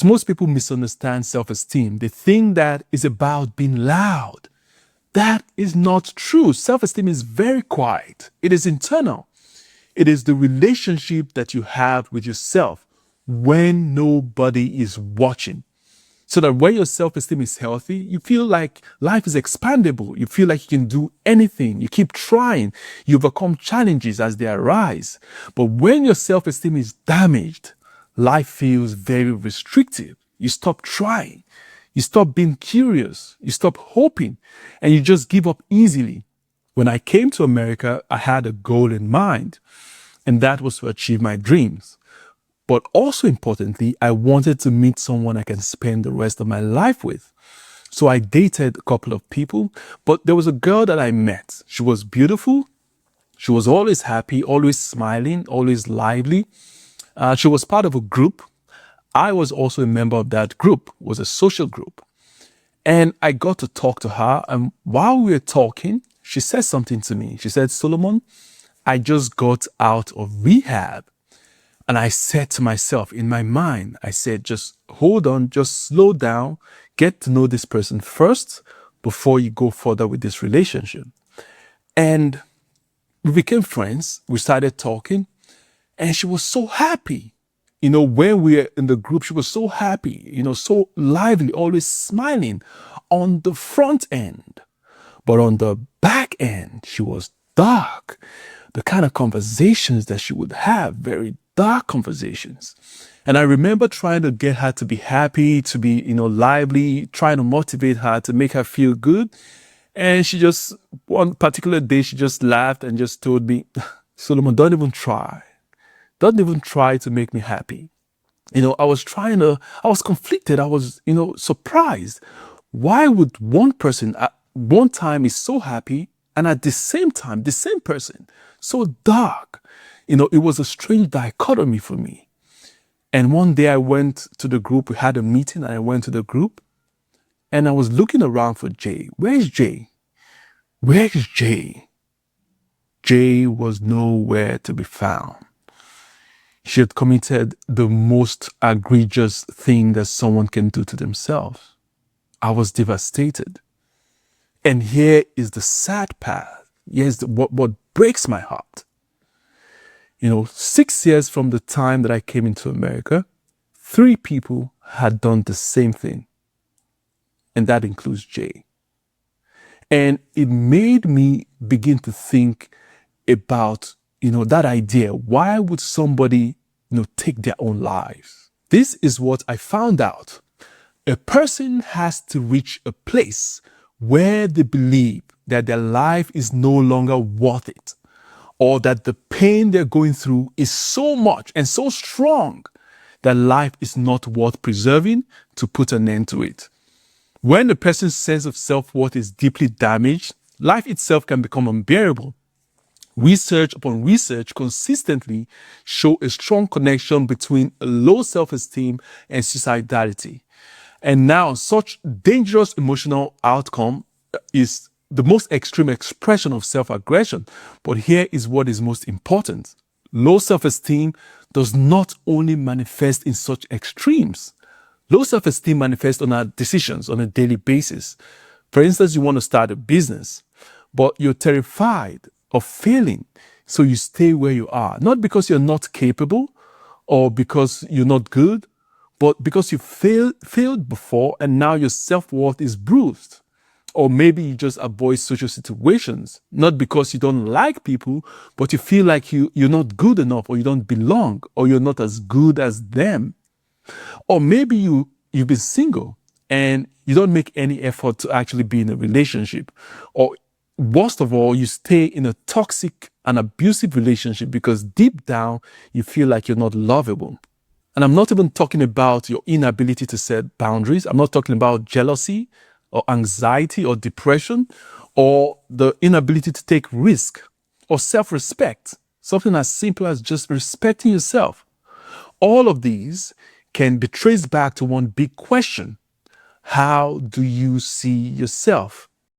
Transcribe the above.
Most people misunderstand self-esteem. They think that it's about being loud. That is not true. Self-esteem is very quiet. It is internal. It is the relationship that you have with yourself when nobody is watching. So that when your self-esteem is healthy, you feel like life is expandable. You feel like you can do anything. You keep trying. You overcome challenges as they arise. But when your self-esteem is damaged, life feels very restrictive. You stop trying. You stop being curious. You stop hoping. And you just give up easily. When I came to America, I had a goal in mind, and that was to achieve my dreams. But also importantly, I wanted to meet someone I can spend the rest of my life with. So I dated a couple of people, but there was a girl that I met. She was beautiful. She was always happy, always smiling, always lively. She was part of a group. I was also a member of that group. It was a social group. And I got to talk to her. And while we were talking, she said something to me. She said, Solomon, I just got out of rehab. And I said to myself in my mind, I said, just hold on, just slow down, get to know this person first before you go further with this relationship. And we became friends. We started talking, and she was so happy. When we were in the group, she was so happy, so lively, always smiling on the front end. But on the back end, she was dark. The kind of conversations that she would have, very dark conversations. And I remember trying to get her to be happy, to be, lively, trying to motivate her, to make her feel good. And she just, one particular day, she just laughed and just told me, Solomon, don't even try. Don't even try to make me happy. I was conflicted. I was, surprised. Why would one person at one time is so happy and at the same time, the same person, so dark? It was a strange dichotomy for me. And one day I went to the group. We had a meeting and I went to the group and I was looking around for Jay. Where's Jay? Where is Jay? Jay was nowhere to be found. She had committed the most egregious thing that someone can do to themselves. I was devastated. And here is the sad part. Here's what breaks my heart. 6 years from the time that I came into America, 3 people had done the same thing. And that includes Jay. And it made me begin to think about, that idea. Why would somebody, take their own lives? This is what I found out. A person has to reach a place where they believe that their life is no longer worth it, or that the pain they're going through is so much and so strong that life is not worth preserving to put an end to it. When a person's sense of self-worth is deeply damaged, life itself can become unbearable. Research upon research consistently show a strong connection between a low self-esteem and suicidality. And now such dangerous emotional outcome is the most extreme expression of self-aggression. But here is what is most important. Low self-esteem does not only manifest in such extremes. Low self-esteem manifests on our decisions on a daily basis. For instance, you want to start a business, but you're terrified of failing. So you stay where you are, not because you're not capable or because you're not good, but because you failed before and now your self-worth is bruised. Or maybe you just avoid social situations, not because you don't like people, but you feel like you're not good enough, or you don't belong, or you're not as good as them. Or maybe you've been single and you don't make any effort to actually be in a relationship. Or worst of all, you stay in a toxic and abusive relationship because deep down you feel like you're not lovable. And I'm not even talking about your inability to set boundaries. I'm not talking about jealousy or anxiety or depression or the inability to take risk or self-respect. Something as simple as just respecting yourself. All of these can be traced back to one big question. How do you see yourself?